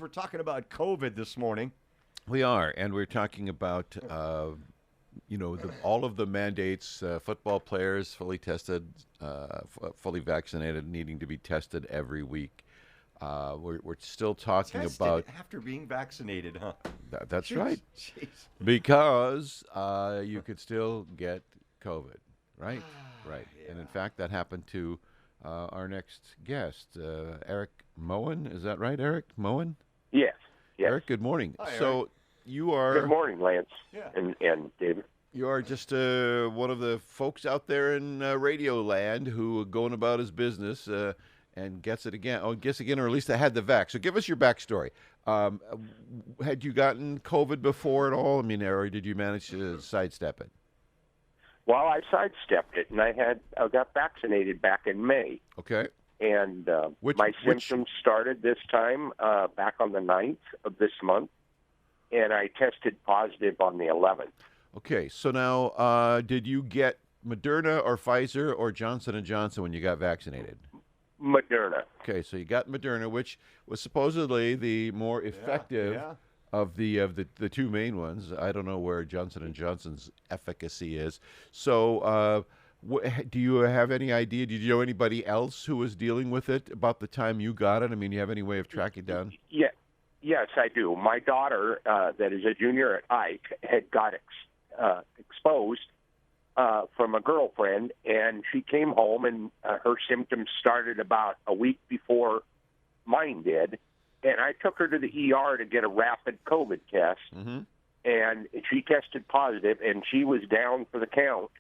We're talking about COVID this morning. We are, and we're talking about all of the mandates. Football players fully tested, fully vaccinated, needing to be tested every week. We're still talking Tested about after being vaccinated, huh? that's Jeez, right, jeez. because you could still get COVID, right? Right, and in Yeah. fact, that happened to our next guest, Eric Mowen. Is that right, Eric Mowen? Yes, yes. Eric, good morning. Hi, Eric. So you Good are morning, Lance Yeah. and David. You are just one of the folks out there in radio land who are going about his business and gets it again. Oh, gets again, or at least I had the vax. So give us your backstory. Had you gotten COVID before at all? I mean, or did you manage to sidestep it? Well, I sidestepped it, and I got vaccinated back in May, Okay. and Which- my which- symptoms started this time back on the 9th of this month, and I tested positive on the 11th. Okay. So now, did you get Moderna or Pfizer or Johnson and Johnson when you got vaccinated? Moderna. Okay, so you got Moderna, which was supposedly the more effective Yeah. of the two main ones. I don't know where Johnson and Johnson's efficacy is. So, do you have any idea? Did you know anybody else who was dealing with it about the time you got it? I mean, you have any way of tracking down? Yeah, yes, I do. My daughter, that is a junior at Ike, had got exposed from a girlfriend, and she came home, and her symptoms started about a week before mine did. And I took her to the ER to get a rapid COVID test, Mm-hmm. and she tested positive, and she was down for the count.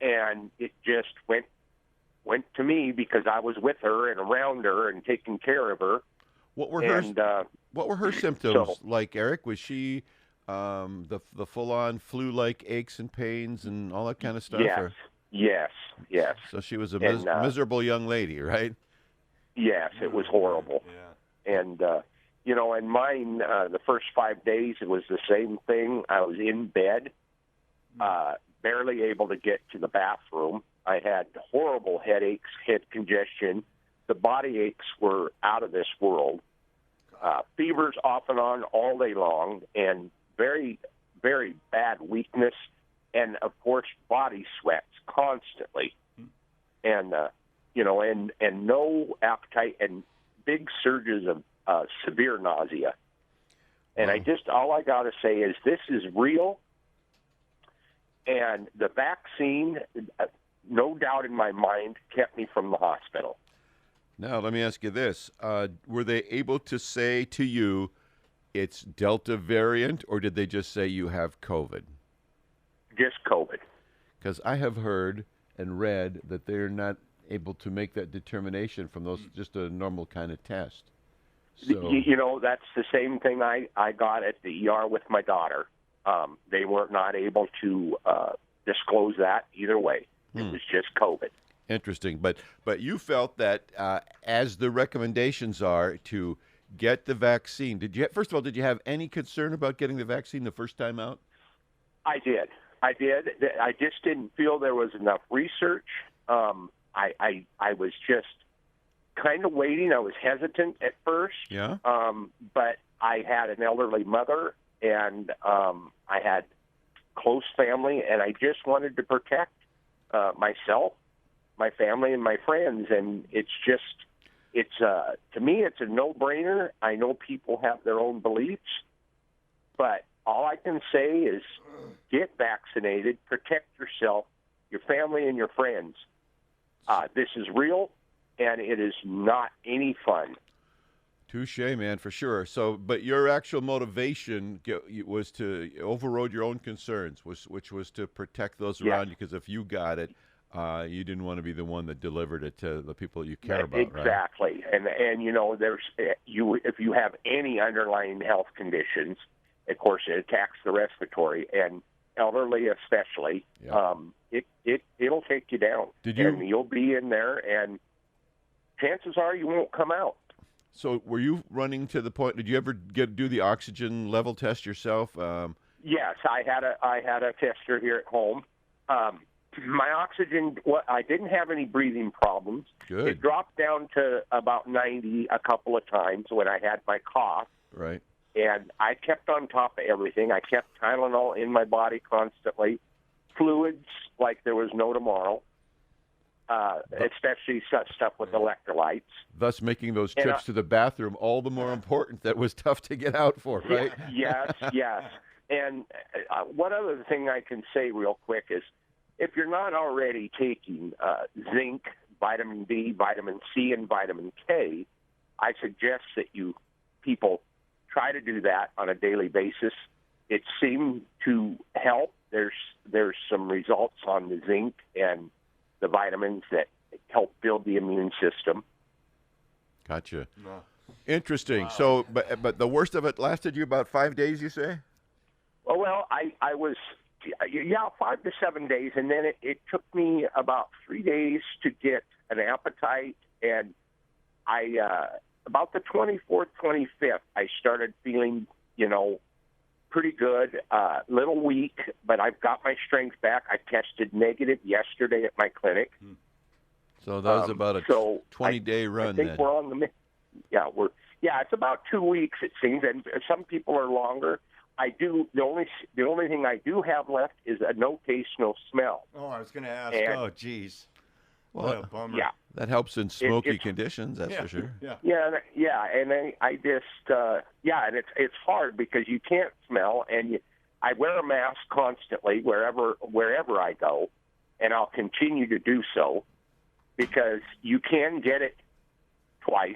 And it just went to me because I was with her and around her and taking care of her. What were And her What were her symptoms so- like, Eric? Was she the full-on flu-like aches and pains and all that kind of stuff? yes, or- yes, So she was a And, miserable young lady, right? yes. It was horrible. Yeah. And, and mine, the first 5 days, it was the same thing. I was in bed, barely able to get to the bathroom. I had horrible headaches, head congestion. The body aches were out of this world. Fevers off and on all day long, and very, very bad weakness, and, of course, body sweats constantly. And, and no appetite, and big surges of severe nausea. And all I got to say is this is real. And the vaccine, no doubt in my mind, kept me from the hospital. Now, let me ask you this. Were they able to say to you it's Delta variant, or did they just say you have COVID? Just COVID. Because I have heard and read that they're not able to make that determination from those just a normal kind of test. So, That's the same thing I got at the ER with my daughter. They were not able to disclose that either way. It was just COVID. interesting. But you felt that as the recommendations are to get the vaccine, first of all, did you have any concern about getting the vaccine the first time out? I did. I just didn't feel there was enough research. I was just kind of waiting. I was hesitant at first. Yeah. But I had an elderly mother, and I had close family, and I just wanted to protect myself, my family, and my friends. And to me, it's a no-brainer. I know people have their own beliefs, but all I can say is get vaccinated, protect yourself, your family, and your friends. This is real, and it is not any fun. Touche, man, for sure. So, but your actual motivation was to overrode your own concerns, which was to protect those around you. Because if you got it, you didn't want to be the one that delivered it to the people you care about, right? Exactly. And there's if you have any underlying health conditions, of course, it attacks the respiratory, and elderly especially. Yeah. It'll take you down. And you'll be in there, and chances are you won't come out. So were you running to the point? Did you ever do the oxygen level test yourself? Yes, I had a tester here at home. My oxygen, I didn't have any breathing problems. Good. It dropped down to about 90 a couple of times when I had my cough. Right. And I kept on top of everything. I kept Tylenol in my body constantly, fluids like there was no tomorrow, especially such stuff with electrolytes. Thus making those trips to the bathroom all the more important. That was tough to get out for, right? Yes. And one other thing I can say real quick is if you're not already taking zinc, vitamin D, vitamin C, and vitamin K, I suggest that people try to do that on a daily basis. It seemed to help. There's some results on the zinc and the vitamins that help build the immune system. Gotcha. No. Interesting. Wow. So, but the worst of it lasted you about 5 days, you say? Well, I was 5 to 7 days, and then it took me about 3 days to get an appetite, and about the 24th, 25th, I started feeling, pretty good, little weak, but I've got my strength back. I tested negative yesterday at my clinic. So that was about a 20-day run. I think then. we're on the. It's about 2 weeks it seems, and some people are longer. The only thing I do have left is a no taste, no smell. Oh, I was going to ask. And, geez. Well, What a bummer. Yeah. That helps in smoky conditions, that's for sure. Yeah, and I just and it's hard because you can't smell, and I wear a mask constantly wherever I go, and I'll continue to do so because you can get it twice.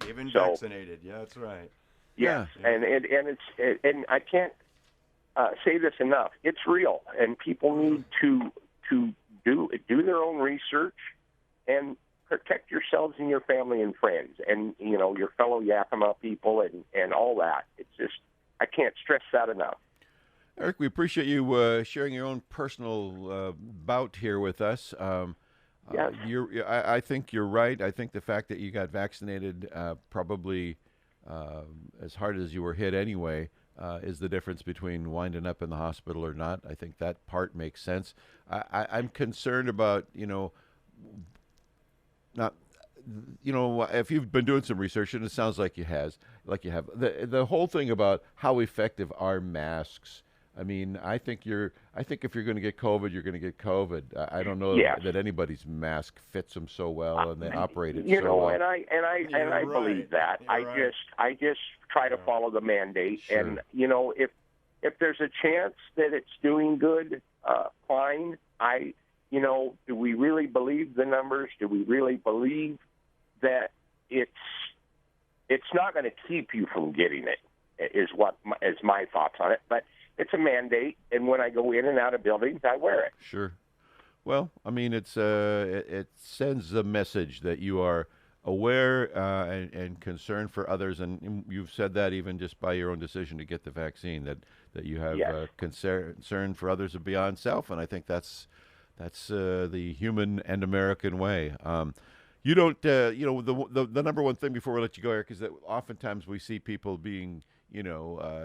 Even vaccinated. Yeah, that's right. Yes, and I can't say this enough. It's real, and people need to do their own research and protect yourselves and your family and friends and, your fellow Yakima people and all that. It's just, I can't stress that enough. Eric, we appreciate you sharing your own personal bout here with us. Yes. I think you're right. I think the fact that you got vaccinated probably as hard as you were hit anyway is the difference between winding up in the hospital or not. I think that part makes sense. I'm concerned about, if you've been doing some research, and it sounds like you have, the whole thing about how effective are masks. I mean, I think if you're going to get COVID, you're going to get COVID. I don't know that anybody's mask fits them so well, and they operate it so well. And I believe that. I just try to follow the mandate, Sure. and if there's a chance that it's doing good, fine. Do we really believe the numbers? Do we really believe that it's not going to keep you from getting it? Is my thoughts on it, but. It's a mandate, and when I go in and out of buildings, I wear it. Sure. Well, I mean, it sends the message that you are aware and concerned for others, and you've said that even just by your own decision to get the vaccine, that you have concern for others beyond self, and I think that's the human and American way. You don't, the number one thing before we let you go, Eric, is that oftentimes we see people being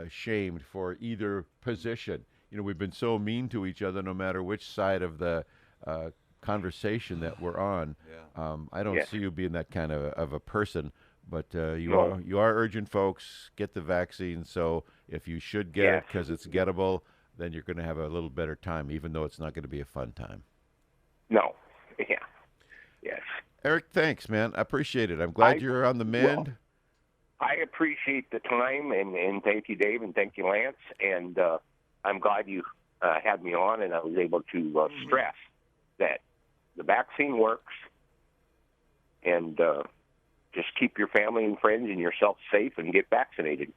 shamed for either position. We've been so mean to each other no matter which side of the conversation that we're on. Yeah. I don't see you being that kind of a person, but you are urging folks, get the vaccine. So if you should get it because it's gettable, then you're going to have a little better time, even though it's not going to be a fun time. No. Yeah. Yes. Eric, thanks, man. I appreciate it. I'm glad you're on the mend. I appreciate the time, and thank you, Dave, and thank you, Lance. And I'm glad you had me on, and I was able to stress that the vaccine works, and just keep your family and friends and yourself safe and get vaccinated.